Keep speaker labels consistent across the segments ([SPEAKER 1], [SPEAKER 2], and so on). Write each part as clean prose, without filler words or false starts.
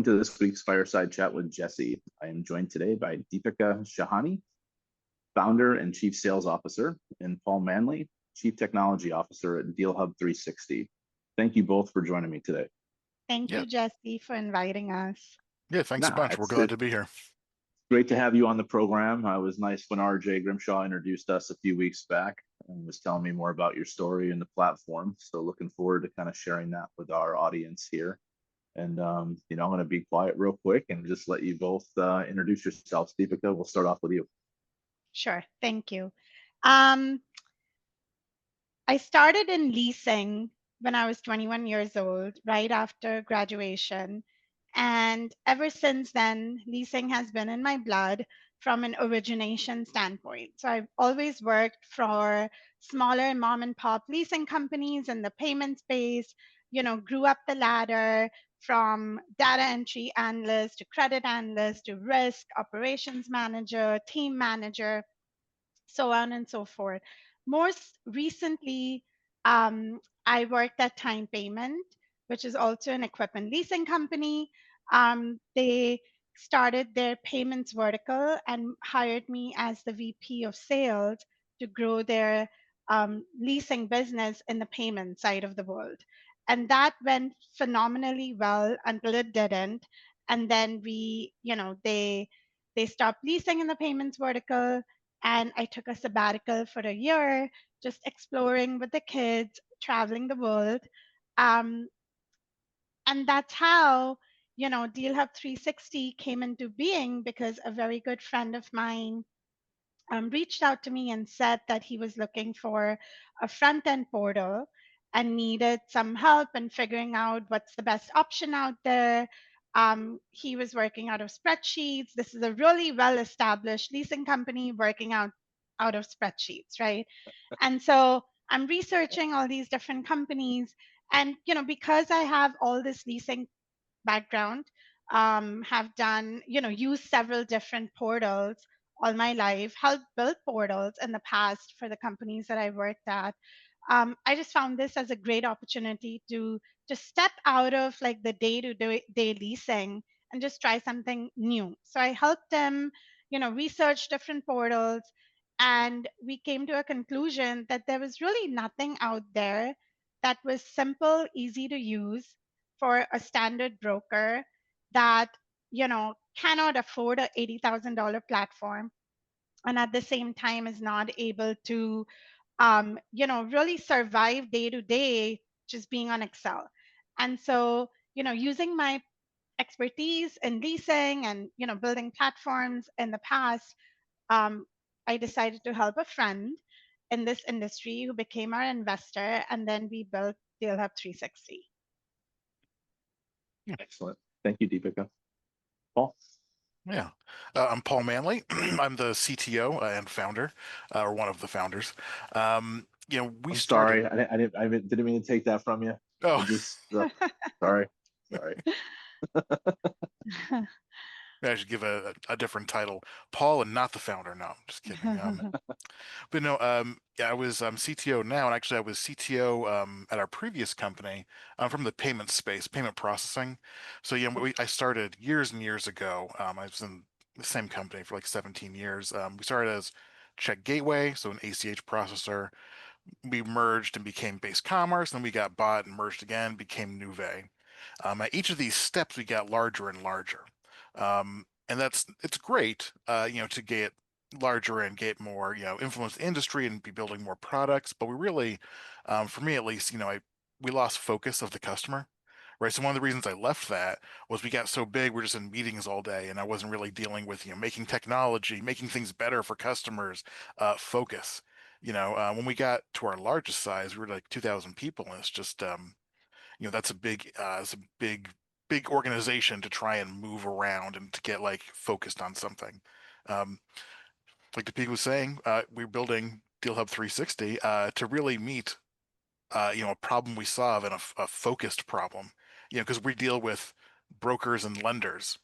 [SPEAKER 1] Welcome to this week's Fireside Chat with Jesse. I am joined today by Deepika Shahani, founder and chief sales officer, and Paul Manley, chief technology officer at DealHub360. Thank you both for joining me today.
[SPEAKER 2] Thank you, Jesse, for inviting us.
[SPEAKER 3] Yeah, thanks a bunch. We're glad to be here.
[SPEAKER 1] Great to have you on the program. It was nice when RJ Grimshaw introduced us a few weeks back and was telling me more about your story and the platform. So looking forward to kind of sharing that with our audience here. And, I'm going to be quiet real quick and just let you both introduce yourselves. Deepika, we'll start off with you.
[SPEAKER 2] Sure. Thank you. I started in leasing when I was 21 years old, right after graduation. And ever since then, leasing has been in my blood from an origination standpoint. So I've always worked for smaller mom and pop leasing companies in the payment space, grew up the ladder from data entry analyst to credit analyst to risk, operations manager, team manager, so on and so forth. Most recently, I worked at TimePayment, which is also an equipment leasing company. They started their payments vertical and hired me as the VP of sales to grow their leasing business in the payment side of the world. And that went phenomenally well until it didn't. And then they stopped leasing in the payments vertical, and I took a sabbatical for a year, just exploring with the kids, traveling the world. Um, and that's how, DealHub360 came into being, because a very good friend of mine reached out to me and said that he was looking for a front end portal and needed some help in figuring out what's the best option out there. He was working out of spreadsheets. This is a really well established leasing company working out of spreadsheets, right? And so I'm researching all these different companies. And, because I have all this leasing background, have done, used several different portals all my life, helped build portals in the past for the companies that I worked at. I just found this as a great opportunity to step out of like the day-to-day leasing and just try something new. So I helped them, research different portals, and we came to a conclusion that there was really nothing out there that was simple, easy to use for a standard broker that, cannot afford a $80,000 platform and at the same time is not able to, really survive day to day just being on Excel. And so, using my expertise in leasing and, building platforms in the past, um, I decided to help a friend in this industry who became our investor, and then we built DealHub360.
[SPEAKER 1] Excellent. Thank you, Deepika. Paul?
[SPEAKER 3] Yeah, I'm Paul Manley. I'm the CTO and founder, or one of the founders. We started.
[SPEAKER 1] Sorry, I didn't mean to take that from you.
[SPEAKER 3] Oh,
[SPEAKER 1] sorry.
[SPEAKER 3] I should give a different title, Paul, and not the founder. No, just kidding. But no, yeah, I'm CTO now, and actually I was CTO at our previous company. I'm from the payment space, payment processing. So yeah, I started years and years ago. I was in the same company for like 17 years. We started as Check Gateway, so an ACH processor. We merged and became Base Commerce, then we got bought and merged again, became Nuvei. At each of these steps, we got larger and larger. And it's great, to get larger and get more, influence the industry and be building more products. But we really, for me at least, we lost focus of the customer, right? So one of the reasons I left that was we got so big, we're just in meetings all day, and I wasn't really dealing with, making technology, making things better for customers, focus. When we got to our largest size, we were like 2,000 people, and it's just, that's it's a big organization to try and move around and to get like focused on something. Um, like Deepika was saying, we're building DealHub360 to really meet a problem we solve and a focused problem. Because we deal with brokers and lenders.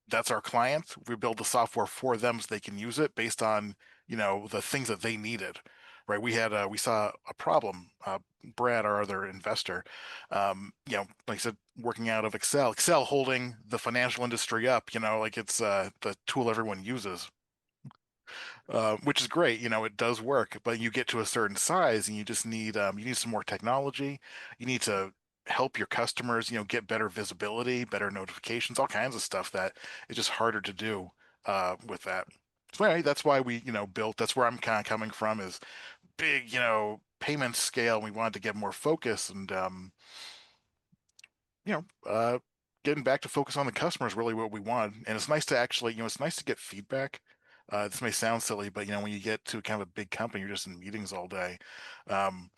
[SPEAKER 3] That's our client. We build the software for them so they can use it based on the things that they needed. right? We saw a problem. Brad, our other investor, like I said, working out of Excel holding the financial industry up, like it's the tool everyone uses. Which is great. It does work, but you get to a certain size and you need some more technology. You need to help your customers, get better visibility, better notifications, all kinds of stuff that is just harder to do with that. So anyway, that's why we, built. That's where I'm kind of coming from is big, payment scale. We wanted to get more focus and you know, uh, getting back to focus on the customer is really what we want. And it's nice to actually, it's nice to get feedback. This may sound silly, but when you get to kind of a big company, you're just in meetings all day, um,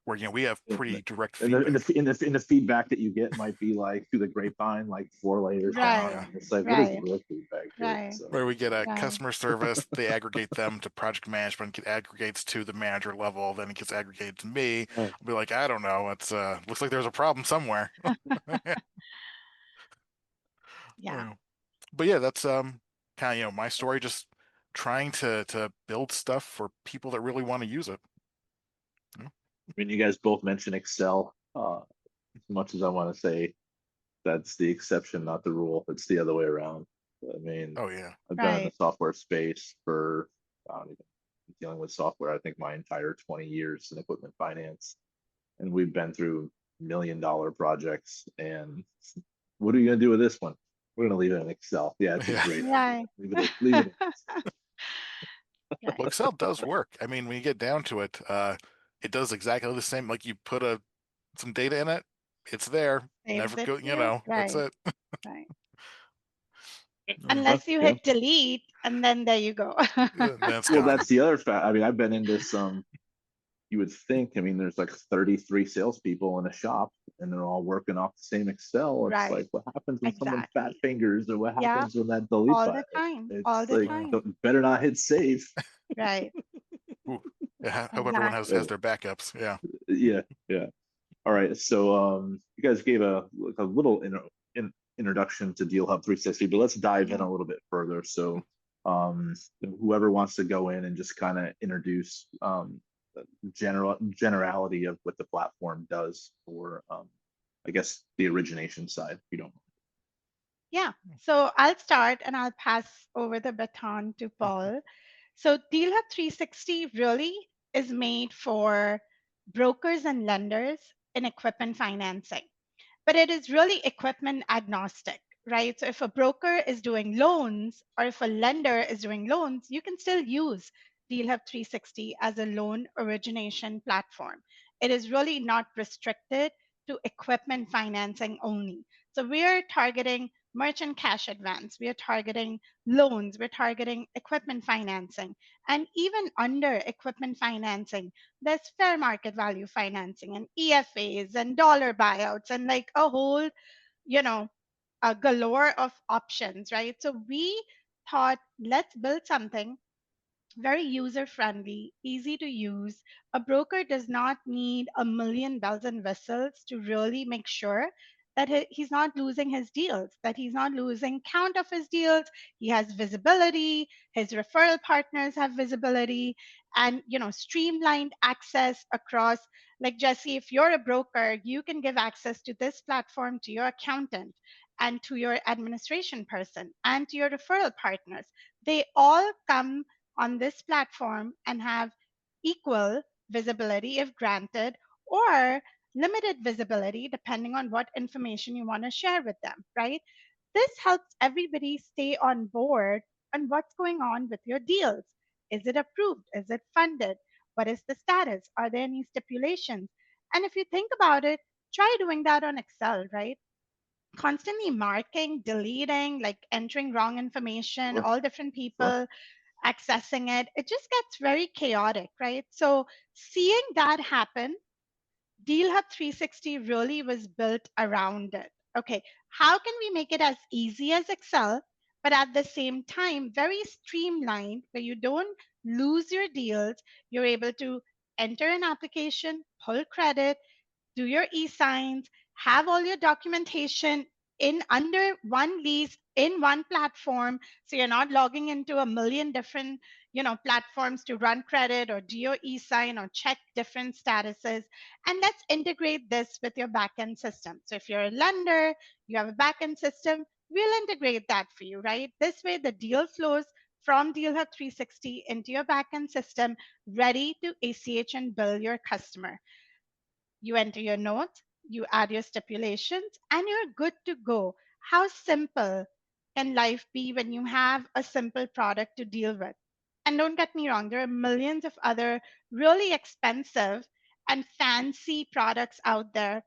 [SPEAKER 3] where we have pretty direct
[SPEAKER 1] And the, in
[SPEAKER 3] feedback.
[SPEAKER 1] the in the in the feedback that you get might be like through the grapevine, like 4 layers
[SPEAKER 3] Oh
[SPEAKER 1] down.
[SPEAKER 3] yeah,
[SPEAKER 2] Right,
[SPEAKER 1] It's like, what is
[SPEAKER 2] right,
[SPEAKER 1] real feedback here?
[SPEAKER 2] right,
[SPEAKER 1] So
[SPEAKER 3] where we get a
[SPEAKER 2] right.
[SPEAKER 3] customer service, they aggregate them to project management, it aggregates to the manager level, then it gets aggregated to me.
[SPEAKER 1] right.
[SPEAKER 3] I'll be like, I don't know, it's looks like there's a problem somewhere.
[SPEAKER 2] Yeah,
[SPEAKER 3] But yeah, that's kind of my story. Just trying to build stuff for people that really want to use it. Yeah.
[SPEAKER 1] I mean, you guys both mentioned Excel. As much as I want to say that's the exception, not the rule, it's the other way around. I mean,
[SPEAKER 3] Oh yeah.
[SPEAKER 1] I've been in the
[SPEAKER 2] right.
[SPEAKER 1] software space for I don't even dealing with software. I think my entire 20 years in equipment finance, and we've been through $1 million projects. And what are you gonna do with this one? We're gonna leave it in Excel. Yeah, it's a
[SPEAKER 3] Yeah.
[SPEAKER 1] great idea.
[SPEAKER 2] Right.
[SPEAKER 1] Leave it in
[SPEAKER 3] Well,
[SPEAKER 2] Right.
[SPEAKER 3] Excel does work. I mean, when you get down to it, it does exactly the same. Like you put some data in it, it's there.
[SPEAKER 2] Saves
[SPEAKER 3] Never
[SPEAKER 2] it
[SPEAKER 3] go,
[SPEAKER 2] for you.
[SPEAKER 3] that's
[SPEAKER 2] Right,
[SPEAKER 3] it.
[SPEAKER 2] right.
[SPEAKER 3] Mm.
[SPEAKER 1] Huh?
[SPEAKER 2] Unless you
[SPEAKER 1] Yeah.
[SPEAKER 2] hit delete and then there you go.
[SPEAKER 3] That's
[SPEAKER 1] Well,
[SPEAKER 3] gone.
[SPEAKER 1] that's the other fact. I mean, I've been into some, you would think, I mean, there's like 33 salespeople in a shop and they're all working off the same Excel. It's
[SPEAKER 2] Right,
[SPEAKER 1] like, what happens when someone fat
[SPEAKER 2] exactly.
[SPEAKER 1] fingers, or what
[SPEAKER 2] Yeah,
[SPEAKER 1] happens when that delete
[SPEAKER 2] all
[SPEAKER 1] button?
[SPEAKER 2] the time, all
[SPEAKER 1] It's
[SPEAKER 2] the
[SPEAKER 1] like,
[SPEAKER 3] Wow.
[SPEAKER 2] time.
[SPEAKER 1] better not hit save.
[SPEAKER 2] Right,
[SPEAKER 3] Ooh. Yeah, hope everyone has
[SPEAKER 1] Uh,
[SPEAKER 2] exactly.
[SPEAKER 3] their backups. Yeah.
[SPEAKER 1] yeah, yeah. All right. So, you guys gave a little introduction to DealHub360, but let's dive in
[SPEAKER 2] Mhm.
[SPEAKER 1] a little bit further. So, whoever wants to go in and just kind of introduce the generality of what the platform does for, I guess, the origination side, if you don't
[SPEAKER 2] Yeah. So I'll start and I'll pass over the baton to Paul. So DealHub 360 really is made for brokers and lenders in equipment financing, but it is really equipment agnostic, right? So if a broker is doing loans or if a lender is doing loans, you can still use DealHub 360 as a loan origination platform. It is really not restricted to equipment financing only. So we are targeting merchant cash advance, we are targeting loans, we're targeting equipment financing, and even under equipment financing, there's fair market value financing and EFAs and dollar buyouts and like a whole, you know, a galore of options, right? So we thought, let's build something very user friendly, easy to use. A broker does not need a million bells and whistles to really make sure that he's not losing his deals, that he's not losing count of his deals. He has visibility, his referral partners have visibility, and streamlined access across. Like Jesse, if you're a broker, you can give access to this platform to your accountant and to your administration person and to your referral partners. They all come on this platform and have equal visibility if granted, or limited visibility depending on what information you want to share with them, right? This helps everybody stay on board on what's going on with your deals. Is it approved? Is it funded? What is the status? Are there any stipulations? And if you think about it, try doing that on Excel, right? Constantly marking, deleting, like entering wrong information,
[SPEAKER 1] know.
[SPEAKER 2] all different
[SPEAKER 1] Sure.
[SPEAKER 2] people accessing it, it just gets very chaotic, right? So seeing that happen, DealHub 360 really was built around it. Okay, how can we make it as easy as Excel, but at the same time, very streamlined where you don't lose your deals? You're able to enter an application, pull credit, do your e-signs, have all your documentation in under one lease in one platform. So you're not logging into a million different, platforms to run credit or do your e-sign or check different statuses. And let's integrate this with your backend system. So if you're a lender, you have a backend system, we'll integrate that for you, right? This way the deal flows from DealHub360 into your backend system, ready to ACH and bill your customer. You enter your notes, you add your stipulations, and you're good to go. How simple can life be when you have a simple product to deal with? And don't get me wrong, there are millions of other really expensive and fancy products out there,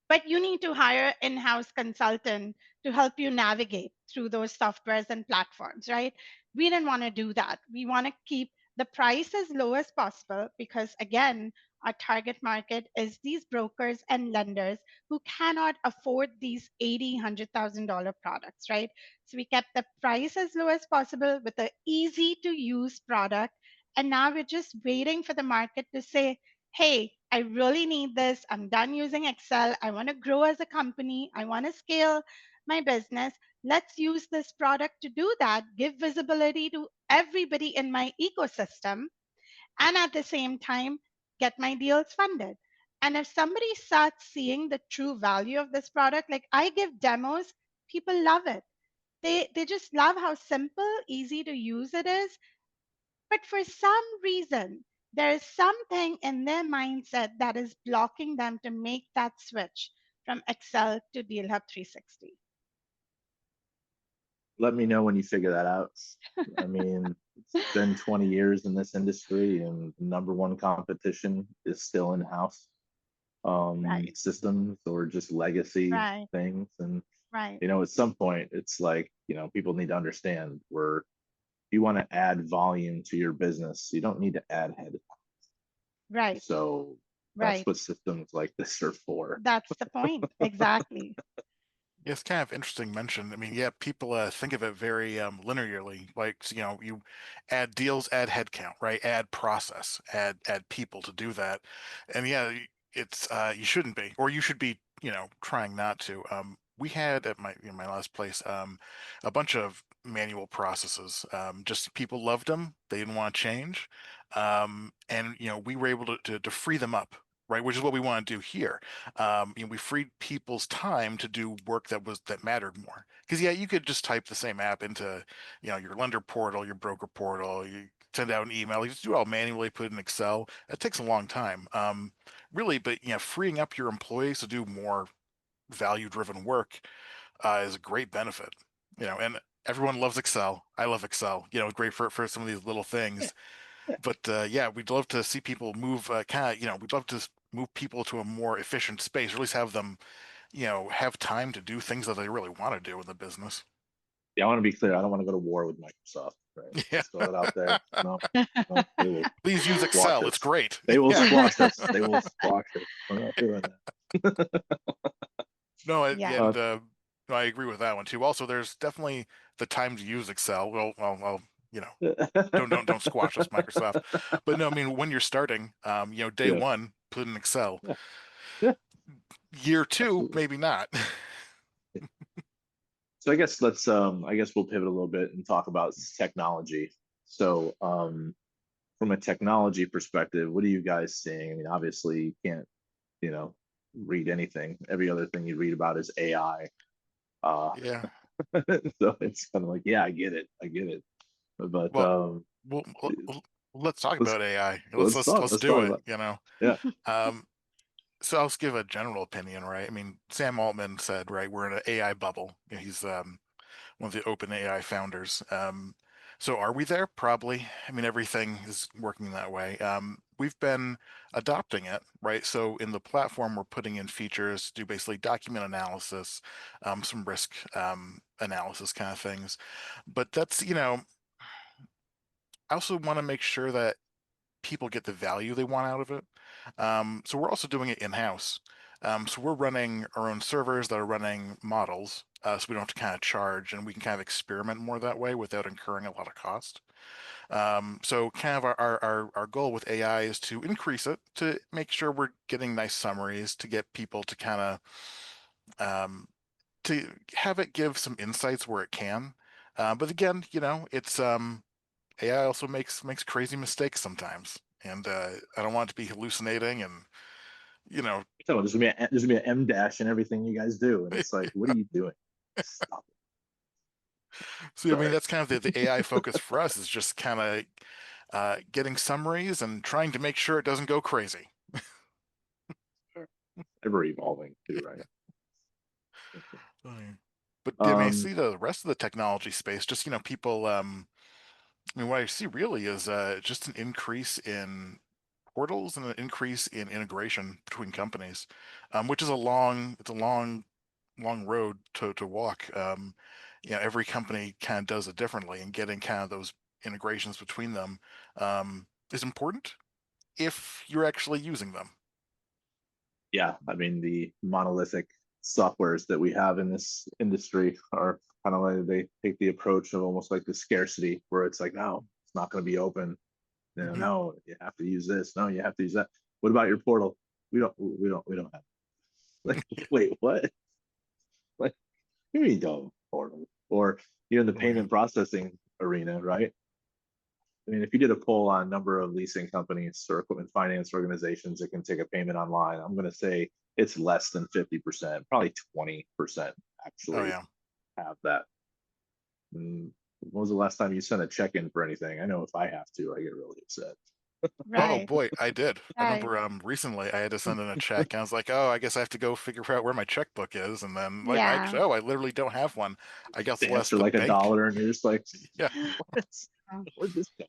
[SPEAKER 2] but you need to hire in-house consultant to help you navigate through those softwares and platforms, right? We didn't want to do that. We want to keep the price as low as possible because, again, our target market is these brokers and lenders who cannot afford these $80,000, $100,000 products, right? So we kept the price as low as possible with an easy to use product. And now we're just waiting for the market to say, hey, I really need this. I'm done using Excel. I want to grow as a company. I want to scale my business. Let's use this product to do that, give visibility to everybody in my ecosystem, and at the same time, get my deals funded. And if somebody starts seeing the true value of this product, like I give demos, people love it. They just love how simple, easy to use it is. But for some reason, there is something in their mindset that is blocking them to make that switch from Excel to DealHub 360.
[SPEAKER 1] Let me know when you figure that out. I mean, it's been 20 years in this industry, and the number one competition is still in-house
[SPEAKER 2] Right,
[SPEAKER 1] systems or just legacy
[SPEAKER 2] right,
[SPEAKER 1] things. And
[SPEAKER 2] right,
[SPEAKER 1] at some point, it's like, people need to understand where you want to add volume to your business, you don't need to add head.
[SPEAKER 2] right,
[SPEAKER 1] So that's
[SPEAKER 2] right.
[SPEAKER 1] what systems like this are for.
[SPEAKER 2] That's the point. Exactly.
[SPEAKER 3] Yeah, it's kind of interesting mention. I mean, yeah, people think of it very linearly. Like, you add deals, add headcount, right? Add process, add people to do that. And yeah, it's you shouldn't be, or you should be, trying not to. We had at my last place a bunch of manual processes. Just people loved them. They didn't want to change. And we were able to free them up, right? Which is what we want to do here. We freed people's time to do work that mattered more. Because yeah, you could just type the same app into, your lender portal, your broker portal, you send out an email, you just do it all manually, put it in Excel. That takes a long time. Really, but freeing up your employees to do more value-driven work is a great benefit. And everyone loves Excel. I love Excel. Great for some of these little things. But yeah, we'd love to see people move we'd love to move people to a more efficient space, or at least have them, have time to do things that they really want to do in the business.
[SPEAKER 1] Yeah, I want to be clear. I don't want to go to war with Microsoft. Right?
[SPEAKER 3] Yeah.
[SPEAKER 1] Let's throw it out there. No, no, they will
[SPEAKER 3] Please use
[SPEAKER 1] squash
[SPEAKER 3] Excel. It's
[SPEAKER 1] us.
[SPEAKER 3] great.
[SPEAKER 1] They will
[SPEAKER 3] Yeah.
[SPEAKER 1] squash us. They will squash us. We're not doing that.
[SPEAKER 3] No,
[SPEAKER 2] Yeah.
[SPEAKER 3] and no, I agree with that one too. Also, there's definitely the time to use Excel. Well, don't squash us, Microsoft. But no, I mean, when you're starting, day
[SPEAKER 1] Yeah,
[SPEAKER 3] one, put in Excel.
[SPEAKER 1] yeah, yeah,
[SPEAKER 3] Year two,
[SPEAKER 1] absolutely.
[SPEAKER 3] maybe not.
[SPEAKER 1] So I guess we'll pivot a little bit and talk about technology. So from a technology perspective, what are you guys seeing? I mean, obviously you can't, you know, read anything. Every other thing you read about is AI. Uh
[SPEAKER 3] Yeah.
[SPEAKER 1] so it's kind of like, yeah, I get it. I get it. But
[SPEAKER 3] Well, well, let's talk
[SPEAKER 1] let's
[SPEAKER 3] about AI. Let's
[SPEAKER 1] let's
[SPEAKER 3] let's
[SPEAKER 1] talk.
[SPEAKER 3] let's
[SPEAKER 1] Let's
[SPEAKER 3] do
[SPEAKER 1] talk
[SPEAKER 3] it.
[SPEAKER 1] about yeah.
[SPEAKER 3] Um, so I'll just give a general opinion, right? I mean, Sam Altman said, right, we're in an AI bubble. He's one of the open AI founders. So are we there? Probably. I mean, everything is working that way. We've been adopting it, right? So in the platform, we're putting in features to do basically document analysis, some risk analysis kind of things. But that's, I also want to make sure that people get the value they want out of it. So we're also doing it in-house. So we're running our own servers that are running models, so we don't have to kind of charge, and we can kind of experiment more that way without incurring a lot of cost. So kind of our goal with AI is to increase it to make sure we're getting nice summaries to get people to kind of to have it give some insights where it can. But again, it's AI also makes crazy mistakes sometimes, and I don't want it to be hallucinating and
[SPEAKER 1] So there's gonna be an M dash in everything you guys do, and it's like, what are you doing? Stop it.
[SPEAKER 3] So I mean,
[SPEAKER 1] Sorry.
[SPEAKER 3] that's kind of the AI focus for us is just kind of getting summaries and trying to make sure it doesn't go crazy.
[SPEAKER 1] Ever evolving too, right?
[SPEAKER 3] But I mean, I
[SPEAKER 1] Um,
[SPEAKER 3] see the rest of the technology space, just people. I mean, what I see really is just an increase in portals and an increase in integration between companies, which is it's a long road to walk. Every company kind of does it differently, and getting kind of those integrations between them is important if you're actually using them.
[SPEAKER 1] yeah, I mean the monolithic softwares that we have in this industry are kind of like they take the approach of almost like the scarcity, where it's like, no, it's not going to be open.
[SPEAKER 3] Mhm.
[SPEAKER 1] No, you have to use this. No, you have to use that. What about your portal? We don't have. Like, wait, what? Like, here you go, portal. Or you're in the
[SPEAKER 3] Oh, yeah.
[SPEAKER 1] payment processing arena, right? I mean, if you did a poll on number of leasing companies or equipment finance organizations that can take a payment online, I'm going to say it's less than 50%, probably 20%
[SPEAKER 3] Oh,
[SPEAKER 1] actually
[SPEAKER 3] yeah.
[SPEAKER 1] have that. When was the last time you sent a check in for anything? I know if I have to, I get really upset.
[SPEAKER 3] Oh
[SPEAKER 2] Right.
[SPEAKER 3] boy, I did. I
[SPEAKER 2] Right.
[SPEAKER 3] remember recently I had to send in a check and I was like, oh, I guess I have to go figure out where my checkbook is. And then like
[SPEAKER 2] Yeah.
[SPEAKER 3] I literally don't have one. I guess
[SPEAKER 1] They
[SPEAKER 3] we'll
[SPEAKER 1] ask
[SPEAKER 3] have
[SPEAKER 1] for
[SPEAKER 3] to
[SPEAKER 1] like a
[SPEAKER 3] beg.
[SPEAKER 1] dollar, and you're just like,
[SPEAKER 3] Yeah.
[SPEAKER 1] what's, where'd this go?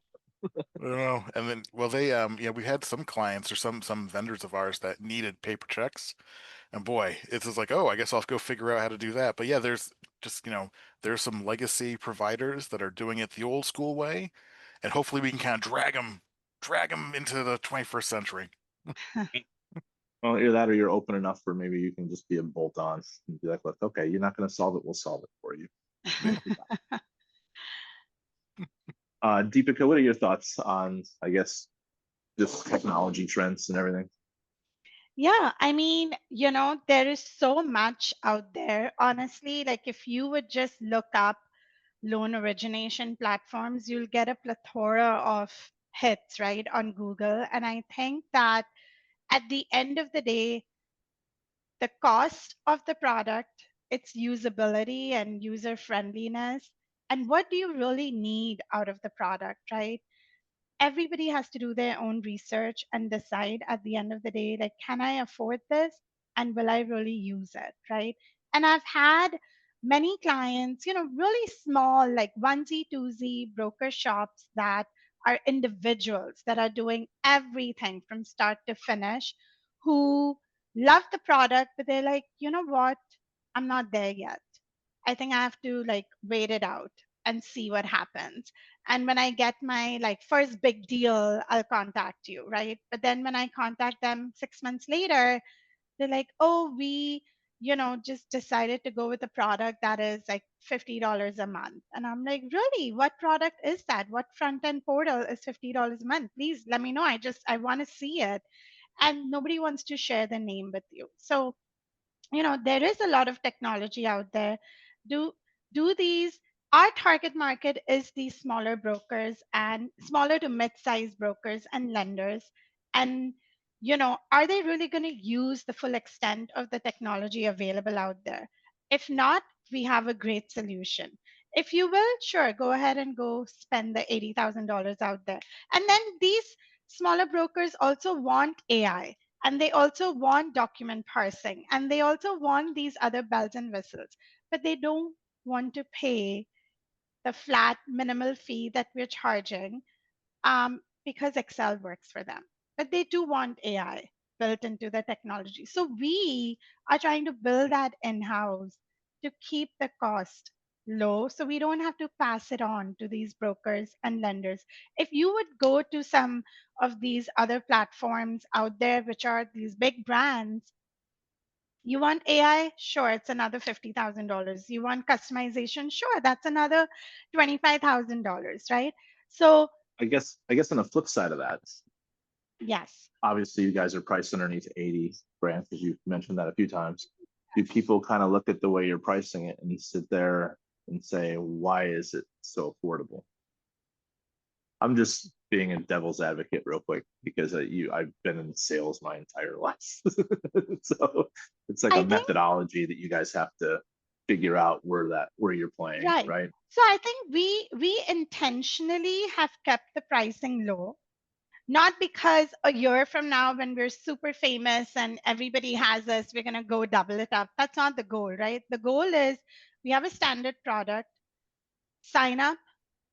[SPEAKER 3] I don't know. And then well they we had some clients or some vendors of ours that needed paper checks. And boy, it's just like, oh, I guess I'll go figure out how to do that. But yeah, there's just, there's some legacy providers that are doing it the old school way, and hopefully we can kind of drag them into the 21st century.
[SPEAKER 1] Well, either that or you're open enough for maybe you can just be a bolt on and be like, look, okay, you're not going to solve it. We'll solve it for you.
[SPEAKER 3] Yeah.
[SPEAKER 1] Deepika, what are your thoughts on, I guess, just technology trends and everything?
[SPEAKER 2] Yeah, I mean, there is so much out there. Honestly, like if you would just look up loan origination platforms, you'll get a plethora of hits, right, on Google. And I think that at the end of the day, the cost of the product, its usability and user friendliness, and what do you really need out of the product, right? Everybody has to do their own research and decide at the end of the day, like, can I afford this and will I really use it, right? And I've had many clients, really small, like onesie twosie broker shops that are individuals that are doing everything from start to finish, who love the product, but they're like, you know what, I'm not there yet. I think I have to like wait it out and see what happens. And when I get my like first big deal, I'll contact you, right? But then when I contact them 6 months later, they're like, oh, we, just decided to go with a product that is like $50 a month. And I'm like, really? What product is that? What front end portal is $50 a month? Please let me know. I want to see it. And nobody wants to share the name with you. So there is a lot of technology out there. Do do these, our target market is these smaller brokers and smaller to mid-sized brokers and lenders. And are they really going to use the full extent of the technology available out there? If not, we have a great solution. If you will, sure, go ahead and go spend the $80,000 out there. And then these smaller brokers also want AI, and they also want document parsing, and they also want these other bells and whistles, but they don't want to pay the flat minimal fee that we're charging, because Excel works for them. But they do want AI built into the technology. So we are trying to build that in house to keep the cost low so we don't have to pass it on to these brokers and lenders. If you would go to some of these other platforms out there, which are these big brands, you want AI? Sure, it's another $50,000. You want customization? Sure, that's another $25,000, right? So,
[SPEAKER 1] I guess on the flip side of that,
[SPEAKER 2] yes.
[SPEAKER 1] obviously you guys are priced underneath 80 grand because you've mentioned that a few times. do people kind of look at the way you're pricing it and sit there and say, why is it so affordable? I'm just being a devil's advocate real quick because I've been in sales my entire life. So it's like
[SPEAKER 2] I
[SPEAKER 1] a
[SPEAKER 2] think
[SPEAKER 1] methodology that you guys have to figure out where you're playing,
[SPEAKER 2] right.
[SPEAKER 1] right?
[SPEAKER 2] So I think we intentionally have kept the pricing low, not because a year from now when we're super famous and everybody has us, we're gonna go double it up. That's not the goal, right? The goal is we have a standard product, sign up,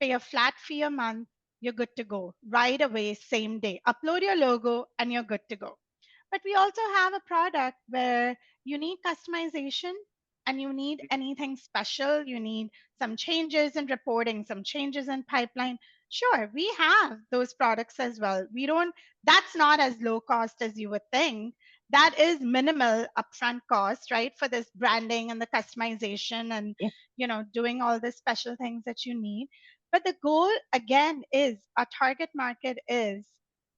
[SPEAKER 2] pay a flat fee a month, you're good to go right away, same day. Upload your logo and you're good to go. But we also have a product where you need customization and you need anything special. You need some changes in reporting, some changes in pipeline. Sure, we have those products as well. That's not as low cost as you would think. That is minimal upfront cost, right? For this branding and the customization and, doing all the special things that you need. But the goal again is our target market is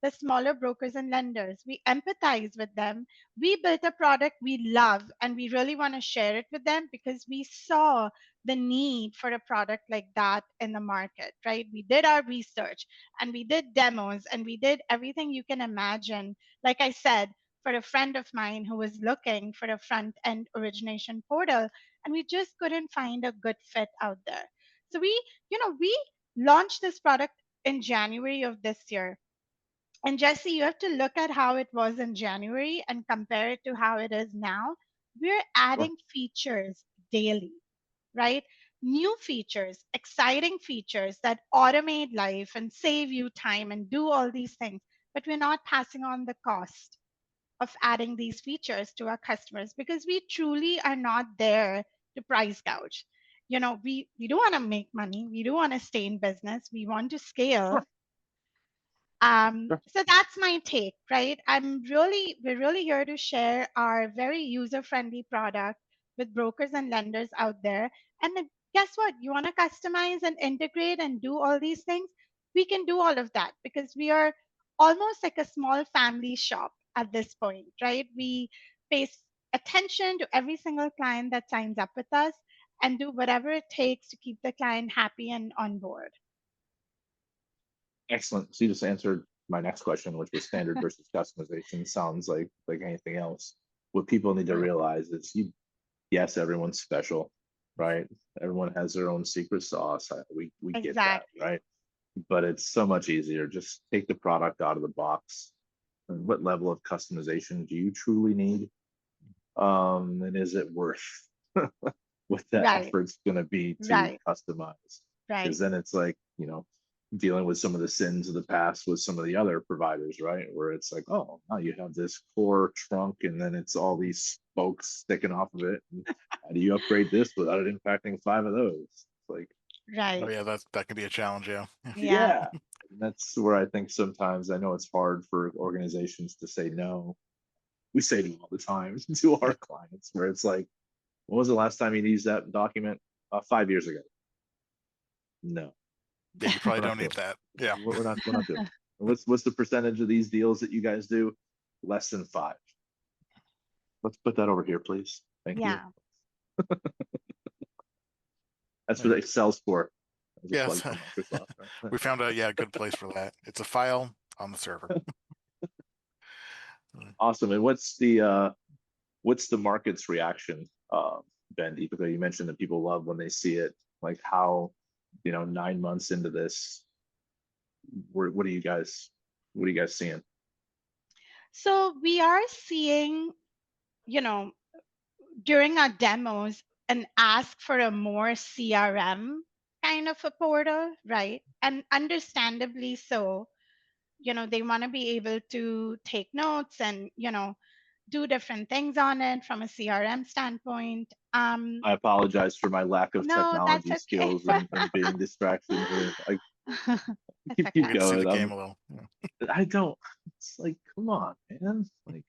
[SPEAKER 2] the smaller brokers and lenders. We empathize with them. We built a product we love and we really want to share it with them because we saw the need for a product like that in the market, right? We did our research and we did demos and we did everything you can imagine. Like I said, for a friend of mine who was looking for a front end origination portal, and we just couldn't find a good fit out there. So we launched this product in January of this year. And Jesse, you have to look at how it was in January and compare it to how it is now. We're
[SPEAKER 1] Sure.
[SPEAKER 2] adding features daily, right? New features, exciting features that automate life and save you time and do all these things. But we're not passing on the cost of adding these features to our customers because we truly are not there to price gouge. We do want to make money. We do want to stay in business. We want to scale.
[SPEAKER 1] Sure. Sure.
[SPEAKER 2] So that's my take, right? We're really here to share our very user-friendly product with brokers and lenders out there. And then guess what? You want to customize and integrate and do all these things? We can do all of that because we are almost like a small family shop at this point, right? We pay attention to every single client that signs up with us and do whatever it takes to keep the client happy and on board.
[SPEAKER 1] Excellent. So you just answered my next question, which was standard versus customization. Sounds like anything else. What people need to realize is yes, everyone's special, right? Everyone has their own secret sauce. We get that,
[SPEAKER 2] Exactly.
[SPEAKER 1] right? But it's so much easier. Just take the product out of the box. And what level of customization do you truly need? And is it worth what the
[SPEAKER 2] Right.
[SPEAKER 1] effort's going to be to
[SPEAKER 2] Right.
[SPEAKER 1] customize?
[SPEAKER 2] Right.
[SPEAKER 1] Because then it's like, dealing with some of the sins of the past with some of the other providers, right? Where it's like, oh, now you have this core trunk and then it's all these spokes sticking off of it. And how do you upgrade this without it impacting 5 of those? It's like,
[SPEAKER 2] Right.
[SPEAKER 3] Oh yeah, that can be a challenge. Yeah.
[SPEAKER 2] Yeah.
[SPEAKER 1] And that's where I think sometimes I know it's hard for organizations to say no. We say no all the time to our clients where it's like, when was the last time you used that document? 5 years ago. No.
[SPEAKER 3] Yeah, you probably
[SPEAKER 1] We're not
[SPEAKER 3] don't need
[SPEAKER 1] doing
[SPEAKER 3] that. Yeah.
[SPEAKER 1] We're not doing. What's the percentage of these deals that you guys do? Less than 5. Let's put that over here, please. Thank you.
[SPEAKER 2] Yeah.
[SPEAKER 1] That's for the Excel score. As a
[SPEAKER 3] Yes.
[SPEAKER 1] plug for Microsoft, right?
[SPEAKER 3] We found a good place for that. It's a file on the server.
[SPEAKER 1] Awesome. And what's the market's reaction, Ben, Deepika? You mentioned that people love when they see it. Like how, 9 months into this, what are you guys seeing?
[SPEAKER 2] So we are seeing, during our demos, an ask for a more CRM kind of a portal, right? And understandably so. They want to be able to take notes and, do different things on it from a CRM standpoint.
[SPEAKER 1] I apologize for my lack of
[SPEAKER 2] No, that's
[SPEAKER 1] technology
[SPEAKER 2] okay.
[SPEAKER 1] skills and being distraction here. I
[SPEAKER 2] That's
[SPEAKER 1] keep
[SPEAKER 2] okay.
[SPEAKER 3] We get to see the
[SPEAKER 1] going.
[SPEAKER 3] game a little. Yeah.
[SPEAKER 1] I don't. It's like, come on, man. Like,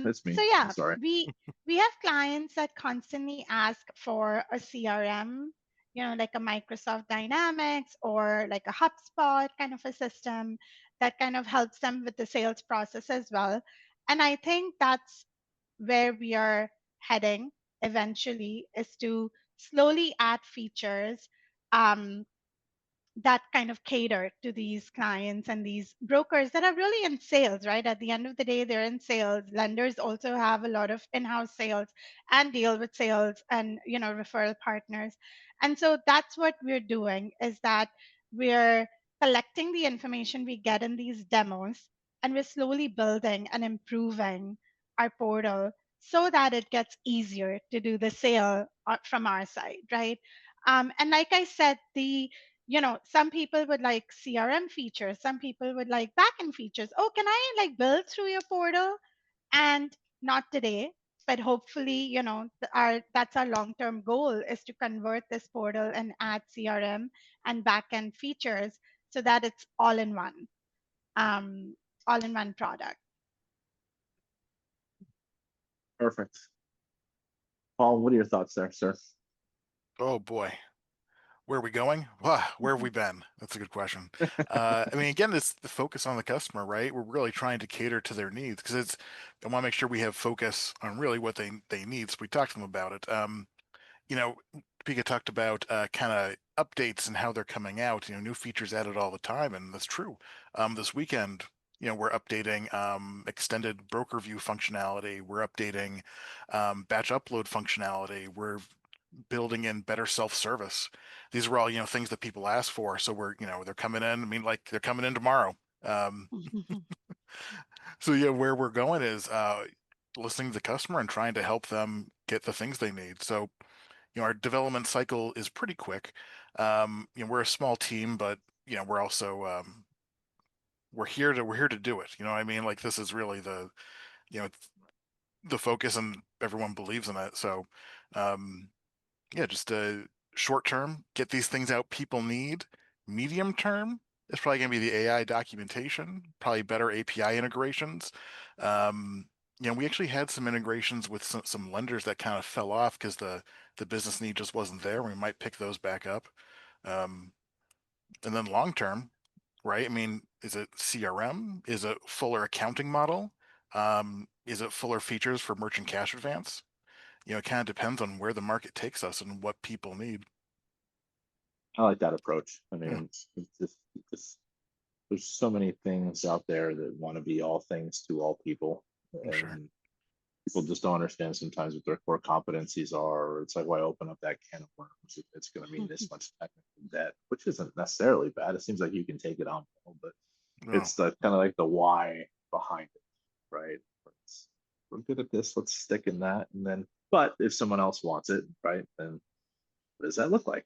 [SPEAKER 1] that's me.
[SPEAKER 2] So yeah,
[SPEAKER 1] I'm sorry.
[SPEAKER 2] we have clients that constantly ask for a CRM, like a Microsoft Dynamics or like a HubSpot kind of a system that kind of helps them with the sales process as well. And I think that's where we are heading eventually is to slowly add features um, that kind of cater to these clients and these brokers that are really in sales, right? At the end of the day, they're in sales. Lenders also have a lot of in-house sales and deal with sales and, referral partners. And so that's what we're doing, is that we're collecting the information we get in these demos, and we're slowly building and improving our portal so that it gets easier to do the sale from our side, right? And like I said, some people would like CRM features, some people would like backend features. Oh, can I like build through your portal? And not today, but hopefully, that's our long-term goal, is to convert this portal and add CRM and backend features so that it's um, all in one product.
[SPEAKER 1] Perfect. Paul, what are your thoughts there, sir?
[SPEAKER 3] Oh boy. Where are we going? Where have we been? That's a good question. I mean, again, it's the focus on the customer, right? We're really trying to cater to their needs because I want to make sure we have focus on really what they need. So we talked to them about it. You know, Pika talked about kind of updates and how they're coming out. New features added all the time, and that's true. This weekend, we're updating extended broker view functionality. We're updating batch upload functionality. We're building in better self-service. These are all, things that people ask for. So they're coming in. I mean, like they're coming in tomorrow. Um, so yeah, where we're going is listening to the customer and trying to help them get the things they need. So, our development cycle is pretty quick. We're a small team, but we're also we're here to do it. You know what I mean? Like this is really you know the focus, and everyone believes in it. So, um, yeah, just short term, get these things out people need. Medium term is probably going to be the AI documentation, probably better API integrations. Um, we actually had some integrations with some lenders that kind of fell off because the business need just wasn't there. We might pick those back up. Um, and then long term, right? I mean, is it CRM? Is it fuller accounting model? Is it fuller features for merchant cash advance? It kind of depends on where the market takes us and what people need.
[SPEAKER 1] I like that approach. I
[SPEAKER 3] Yeah,
[SPEAKER 1] mean, it's there's so many things out there that want to be all things to all people,
[SPEAKER 3] I'm sure.
[SPEAKER 1] and people just don't understand sometimes what their core competencies are. Or it's like, why open up that can of worms if it's going to mean this much technical debt, which isn't necessarily bad. It seems like you can take it on, but
[SPEAKER 3] Oh,
[SPEAKER 1] it's the kind of like the why behind it, right? We're good at this, let's stick in that, and then, but if someone else wants it, right, then what does that look like?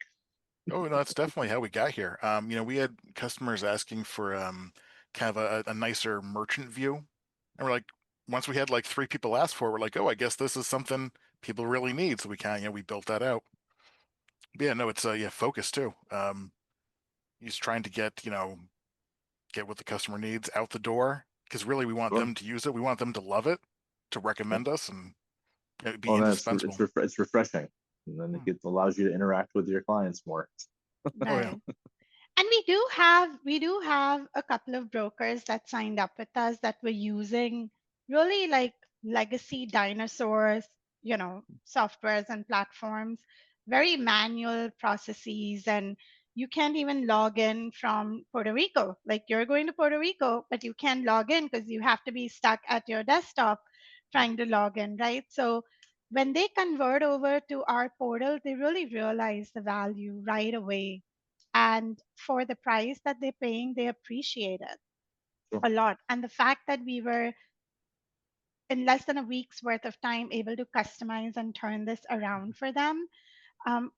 [SPEAKER 3] oh no, that's definitely how we got here. We had customers asking for kind of a nicer merchant view, and we're like, once we had like three people ask for it, we're like, oh, I guess this is something people really need. So we kind of, we built that out. But yeah, no, it's yeah, focus too. Just trying to get what the customer needs out the door because really we want
[SPEAKER 1] Sure.
[SPEAKER 3] them to use it. We want them to love it, to recommend us, and be
[SPEAKER 1] Well, then
[SPEAKER 3] indispensable.
[SPEAKER 1] it's refreshing, and then
[SPEAKER 3] Hmm.
[SPEAKER 1] it allows you to interact with your clients more.
[SPEAKER 3] Oh yeah,
[SPEAKER 2] Right. And we do have a couple of brokers that signed up with us that were using really like legacy dinosaurs, softwares and platforms, very manual processes, and you can't even log in from Puerto Rico. Like you're going to Puerto Rico, but you can't log in because you have to be stuck at your desktop trying to log in, right? So when they convert over to our portal, they really realize the value right away, and for the price that they're paying, they appreciate it
[SPEAKER 1] Sure.
[SPEAKER 2] a lot. And the fact that we were in less than a week's worth of time able to customize and turn this around for them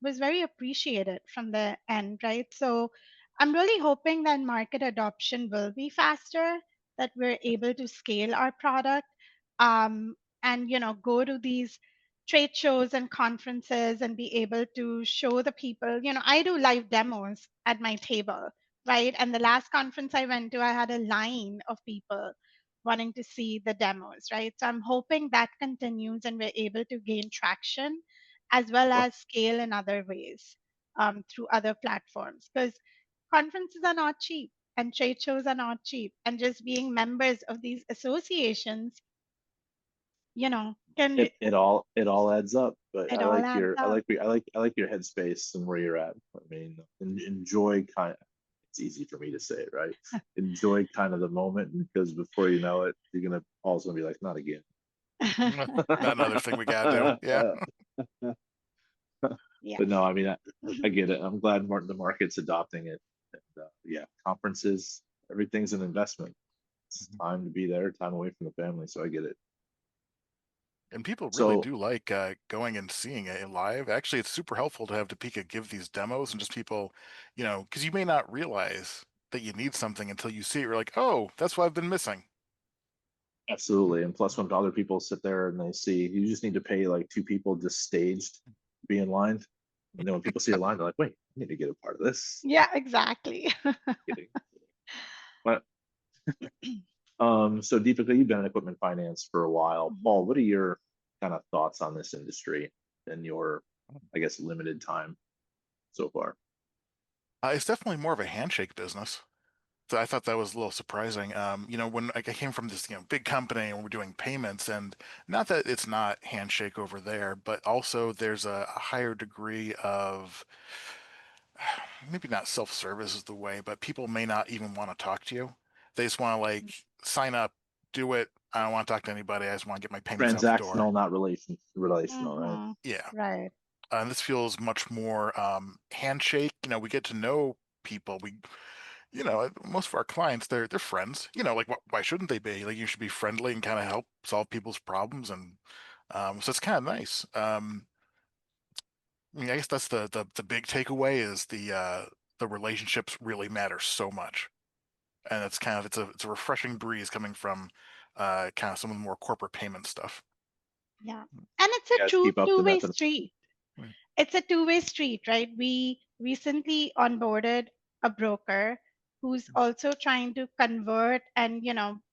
[SPEAKER 2] was very appreciated from the end, right? So I'm really hoping that market adoption will be faster, that we're able to scale our product, um, and go to these trade shows and conferences and be able to show the people. I do live demos at my table, right? And the last conference I went to, I had a line of people wanting to see the demos, right? So I'm hoping that continues and we're able to gain traction as well
[SPEAKER 1] Sure.
[SPEAKER 2] as scale in other ways through other platforms, because conferences are not cheap and trade shows are not cheap, and just being members of these associations, Can do,
[SPEAKER 1] it all adds up. But
[SPEAKER 2] it all adds up.
[SPEAKER 1] I like your headspace and where you're at. I mean, enjoy it's easy for me to say it, right? Enjoy kind of the moment, because before you know it, Paul's gonna be like, not again.
[SPEAKER 3] Not another thing we gotta do. Yeah.
[SPEAKER 2] Yeah.
[SPEAKER 1] But no, I mean, I get it. I'm glad the market's adopting it. And, yeah, conferences, everything's an investment. It's time to be there, time away from the family. So I get it.
[SPEAKER 3] And people really
[SPEAKER 1] So
[SPEAKER 3] do like going and seeing it in live. Actually, it's super helpful to have Deepika give these demos and just people, because you may not realize that you need something until you see it. You're like, oh, that's what I've been missing.
[SPEAKER 1] absolutely. And plus, when other people sit there and they see, you just need to pay like two people just staged to be in line. And then when people see a line, they're like, wait, I need to get a part of this.
[SPEAKER 2] Yeah, exactly.
[SPEAKER 1] Kidding. But so Deepika, you've been in equipment finance for a while. Paul, what are your kind of thoughts on this industry and your, I guess, limited time so far?
[SPEAKER 3] It's definitely more of a handshake business. So I thought that was a little surprising. When I came from this, big company and we're doing payments, and not that it's not handshake over there, but also there's a higher degree of maybe not self-service is the way, but people may not even want to talk to you. They just want to like sign up, do it. I don't want to talk to anybody. I just want to get my payments out the door.
[SPEAKER 1] Transactional, not relational, right?
[SPEAKER 2] Hmm.
[SPEAKER 3] Yeah.
[SPEAKER 2] Right.
[SPEAKER 3] And this feels much more handshake. We get to know people. Most of our clients, they're friends. Like why shouldn't they be? Like you should be friendly and kind of help solve people's problems, and so it's kind of nice. I mean, I guess that's the big takeaway is the relationships really matter so much, and it's a refreshing breeze coming from kind of some of the more corporate payment stuff.
[SPEAKER 2] Yeah. And it's a
[SPEAKER 1] You guys
[SPEAKER 2] true
[SPEAKER 1] keep up the
[SPEAKER 2] two-way
[SPEAKER 1] method.
[SPEAKER 2] street. It's a two-way street, right? We recently onboarded a broker who's also trying to convert and,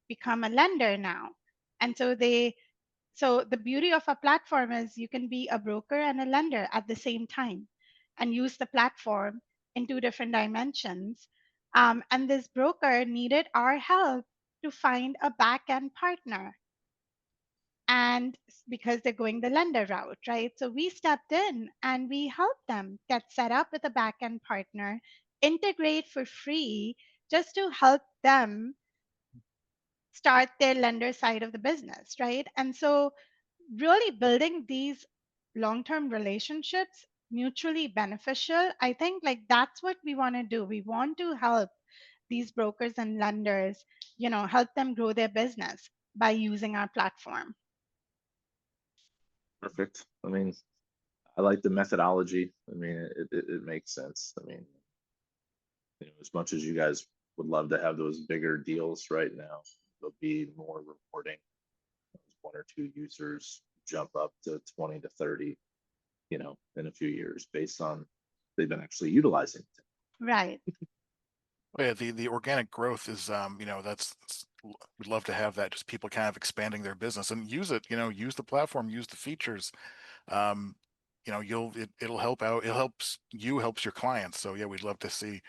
[SPEAKER 2] become a lender now. And so the beauty of a platform is you can be a broker and a lender at the same time and use the platform in two different dimensions. And this broker needed our help to find a back end partner, and because they're going the lender route, right? So we stepped in and we helped them get set up with a backend partner, integrate for free, just to help them start their lender side of the business, right? And so really building these long-term relationships, mutually beneficial, I think like that's what we want to do. We want to help these brokers and lenders, help them grow their business by using our platform.
[SPEAKER 1] Perfect. I mean, I like the methodology. I mean, it makes sense. I mean, as much as you guys would love to have those bigger deals right now, there'll be more reporting. One or two users jump up to 20 to 30, in a few years based on they've been actually utilizing it.
[SPEAKER 2] Right.
[SPEAKER 3] Well, yeah, the organic growth is we'd love to have that, just people kind of expanding their business and use it, use the platform, use the features. Um, it'll help out. It helps you, helps your clients. So yeah, we'd love to see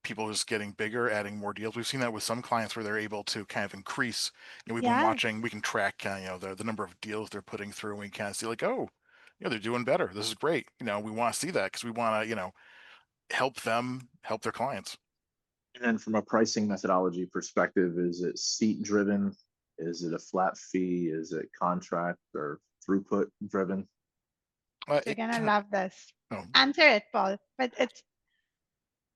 [SPEAKER 3] people just getting bigger, adding more deals. We've seen that with some clients where they're able to kind of increase. We've been
[SPEAKER 2] Yes.
[SPEAKER 3] watching, we can track the number of deals they're putting through, and we kind of see like, oh, they're doing better. This is great. We want to see that because we want to, help them help their clients.
[SPEAKER 1] And then from a pricing methodology perspective, is it seat driven? Is it a flat fee? Is it contract or throughput driven?
[SPEAKER 2] You're
[SPEAKER 3] It
[SPEAKER 2] gonna
[SPEAKER 3] kind
[SPEAKER 2] love this.
[SPEAKER 3] of,
[SPEAKER 2] Answer it, Paul. But it's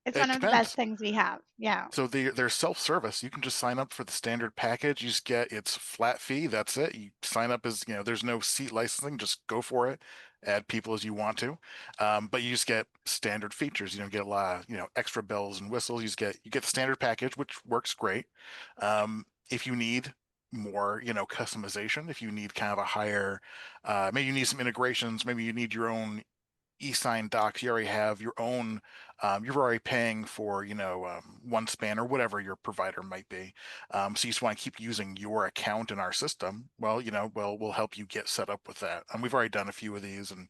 [SPEAKER 3] it
[SPEAKER 2] one of the best
[SPEAKER 3] depends.
[SPEAKER 2] things we have. Yeah.
[SPEAKER 3] So they're self-service. You can just sign up for the standard package. You just get it's flat fee. That's it. You sign up as there's no seat licensing. Just go for it. Add people as you want to, but you just get standard features. You don't get a lot of extra bells and whistles. You get the standard package, which works great. If you need more customization, if you need kind of a higher, maybe you need some integrations. Maybe you need your own e-sign docs. You already have your own. You're already paying for OneSpan or whatever your provider might be. So you just want to keep using your account in our system. Well, we'll help you get set up with that. And we've already done a few of these, and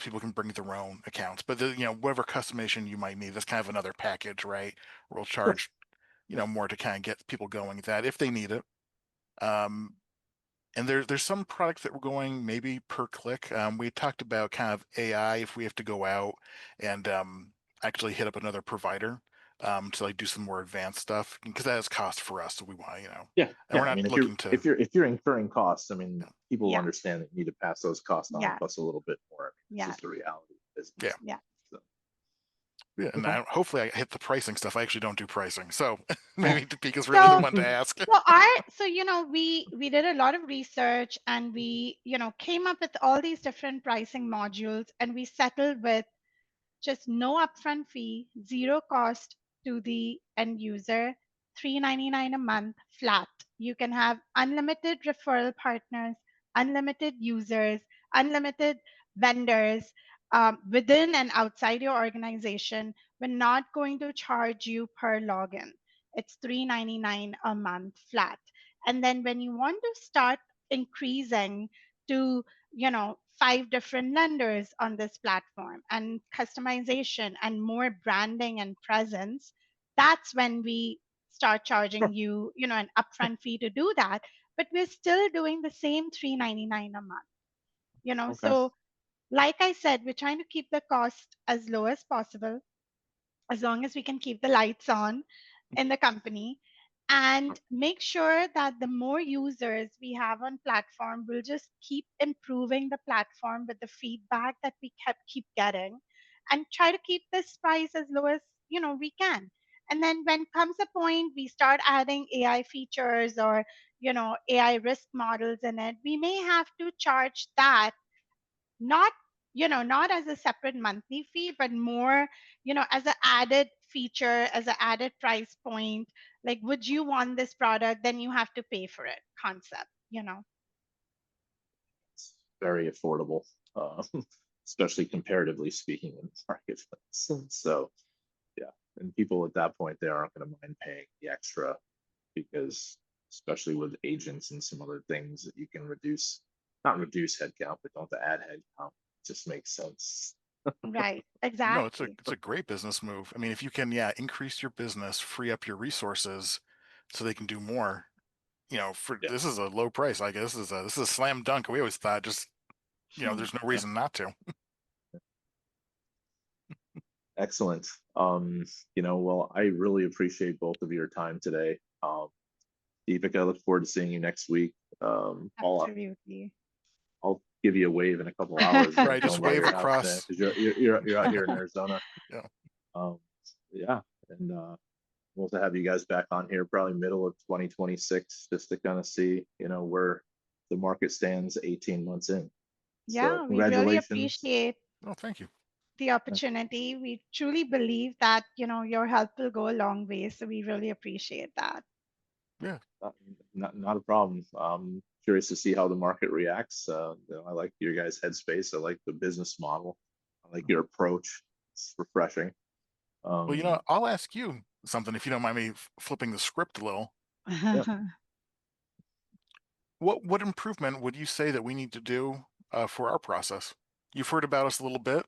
[SPEAKER 3] people can bring their own accounts. But whatever customization you might need, that's kind of another package, right? We'll charge more to kind of get people going with that if they need it. Um, And there's some products that we're going maybe per click. We talked about kind of AI if we have to go out and actually hit up another provider to like do some more advanced stuff because that has cost for us. So we want,
[SPEAKER 1] Yeah,
[SPEAKER 3] and we're
[SPEAKER 1] I
[SPEAKER 3] not
[SPEAKER 1] mean,
[SPEAKER 3] looking to.
[SPEAKER 1] if you're incurring costs, I mean,
[SPEAKER 3] Yeah.
[SPEAKER 1] people will
[SPEAKER 2] Yeah.
[SPEAKER 1] understand that you need to pass those costs on
[SPEAKER 2] Yeah.
[SPEAKER 1] plus a little bit more. It's
[SPEAKER 2] Yeah.
[SPEAKER 1] just the reality of business.
[SPEAKER 3] Yeah.
[SPEAKER 2] Yeah.
[SPEAKER 1] So,
[SPEAKER 3] Yeah, and
[SPEAKER 1] okay.
[SPEAKER 3] hopefully I hit the pricing stuff. I actually don't do pricing, so maybe Deepika's really the
[SPEAKER 2] So,
[SPEAKER 3] one to ask.
[SPEAKER 2] we did a lot of research and we, came up with all these different pricing modules, and we settled with just no upfront fee, zero cost to the end user, $3.99 a month flat. You can have unlimited referral partners, unlimited users, unlimited vendors within and outside your organization. We're not going to charge you per login. It's $3.99 a month flat. And then when you want to start increasing to 5 different lenders on this platform and customization and more branding and presence, that's when we start charging
[SPEAKER 1] Sure.
[SPEAKER 2] you an upfront fee to do that. But we're still doing the same $3.99 a month.
[SPEAKER 1] Okay.
[SPEAKER 2] So like I said, we're trying to keep the cost as low as possible, as long as we can keep the lights on in the company, and make sure that the more users we have on platform will just keep improving the platform with the feedback that we keep getting, and try to keep this price as low as we can. And then when comes a point we start adding AI features or AI risk models in it, we may have to charge that, not not as a separate monthly fee, but more as an added feature, as an added price point. Like, would you want this product, then you have to pay for it concept.
[SPEAKER 1] It's very affordable, uh, especially comparatively speaking in the marketplace. So yeah, and people at that point, they aren't going to mind paying the extra because especially with agents and some other things that you can not reduce headcount, but don't have to add headcount. It just makes sense.
[SPEAKER 2] Right,
[SPEAKER 3] No,
[SPEAKER 2] exactly.
[SPEAKER 3] it's a great business move. I mean, if you can, increase your business, free up your resources so they can do more. For
[SPEAKER 1] Yeah.
[SPEAKER 3] this is a low price. I guess this is a slam dunk. We always thought just there's no reason not to.
[SPEAKER 1] Excellent. Well, I really appreciate both of your time today. Deepika, I look forward to seeing you next week. Paula,
[SPEAKER 2] Absolutely.
[SPEAKER 1] I'll give you a wave in a couple hours.
[SPEAKER 3] Right,
[SPEAKER 1] Tell
[SPEAKER 3] just
[SPEAKER 1] them where
[SPEAKER 3] wave
[SPEAKER 1] you're out today
[SPEAKER 3] across.
[SPEAKER 1] because you're out here in Arizona.
[SPEAKER 3] Yeah.
[SPEAKER 1] Yeah, and we'll have you guys back on here probably middle of 2026 just to kind of see where the market stands 18 months in. So
[SPEAKER 2] Yeah, we really
[SPEAKER 1] congratulations.
[SPEAKER 2] appreciate
[SPEAKER 3] Oh, thank you.
[SPEAKER 2] the opportunity. We truly believe that your help will go a long way, so we really appreciate that.
[SPEAKER 3] Yeah.
[SPEAKER 1] Not a problem. Curious to see how the market reacts. I like your guys' headspace. I like the business model. I like your approach. It's refreshing.
[SPEAKER 3] Well, I'll ask you something if you don't mind me flipping the script a little.
[SPEAKER 1] Yeah.
[SPEAKER 3] What improvement would you say that we need to do for our process? You've heard about us a little bit.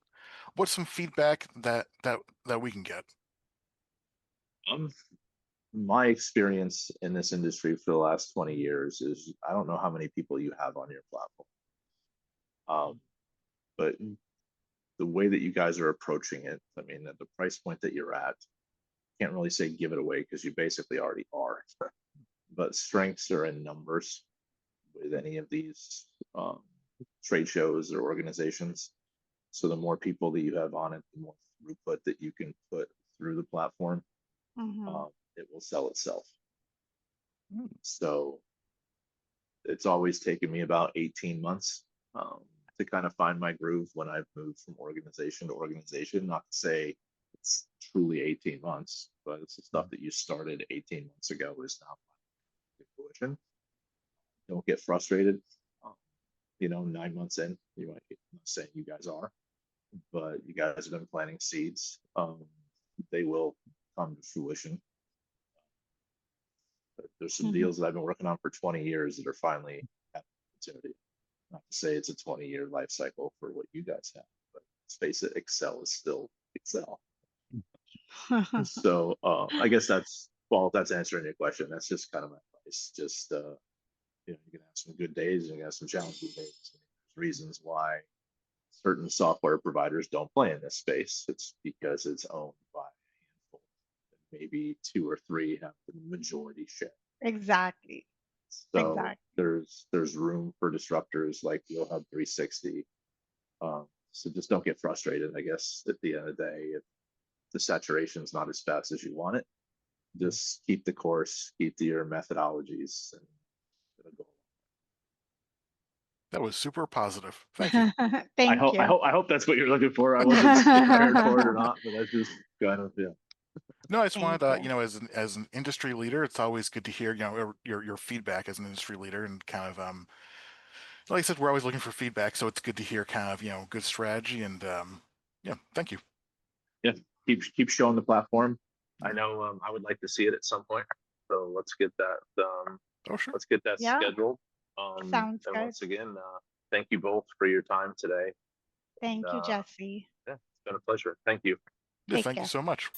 [SPEAKER 3] What's some feedback that we can get?
[SPEAKER 1] Um, my experience in this industry for the last 20 years is I don't know how many people you have on your platform. But the way that you guys are approaching it, I mean, at the price point that you're at, can't really say give it away because you basically already are. But strengths are in numbers with any of these trade shows or organizations. So the more people that you have on it, the more throughput that you can put through the platform, it will sell itself. So it's always taken me about 18 months to kind of find my groove when I've moved from organization to organization. Not to say it's truly 18 months, but it's the stuff that you started 18 months ago is now fruition. Don't get frustrated. 9 months in, you might be saying you guys are, but you guys have been planting seeds. They will come to fruition. But there's some deals that I've been working on for 20 years that are finally having opportunity. Not to say it's a 20-year life cycle for what you guys have, but let's face it, Excel is still Excel. So I guess that's answering your question. That's just kind of my advice. Just you can have some good days and you can have some challenging days. There's reasons why certain software providers don't play in this space. It's because it's owned by a handful. Maybe 2 or 3 have the majority share.
[SPEAKER 2] Exactly.
[SPEAKER 1] So
[SPEAKER 2] Exactly.
[SPEAKER 1] there's room for disruptors like DealHub360. So just don't get frustrated, I guess, at the end of the day. If the saturation is not as fast as you want it, just keep the course, keep to your methodologies, and it'll go.
[SPEAKER 3] That was super positive. Thank you.
[SPEAKER 2] Thank you.
[SPEAKER 1] I hope that's what you're looking for. I wasn't prepared for it or not, but that's just kind of, yeah.
[SPEAKER 3] No, I just
[SPEAKER 2] Thank
[SPEAKER 3] wanted,
[SPEAKER 2] you.
[SPEAKER 3] as an industry leader, it's always good to hear, your feedback as an industry leader, and kind of, like I said, we're always looking for feedback, so it's good to hear kind of, good strategy, and yeah, thank you.
[SPEAKER 1] Yeah, keep showing the platform. I know I would like to see it at some point, so let's get that.
[SPEAKER 3] Oh, sure.
[SPEAKER 1] Let's get that
[SPEAKER 2] Yeah.
[SPEAKER 1] scheduled.
[SPEAKER 2] Sounds
[SPEAKER 1] and
[SPEAKER 2] good.
[SPEAKER 1] once again, thank you both for your time today.
[SPEAKER 2] Thank you, Jesse.
[SPEAKER 1] Yeah, it's been a pleasure. Thank you.
[SPEAKER 3] Yeah,
[SPEAKER 2] Take
[SPEAKER 3] thank you
[SPEAKER 2] care.
[SPEAKER 3] so much.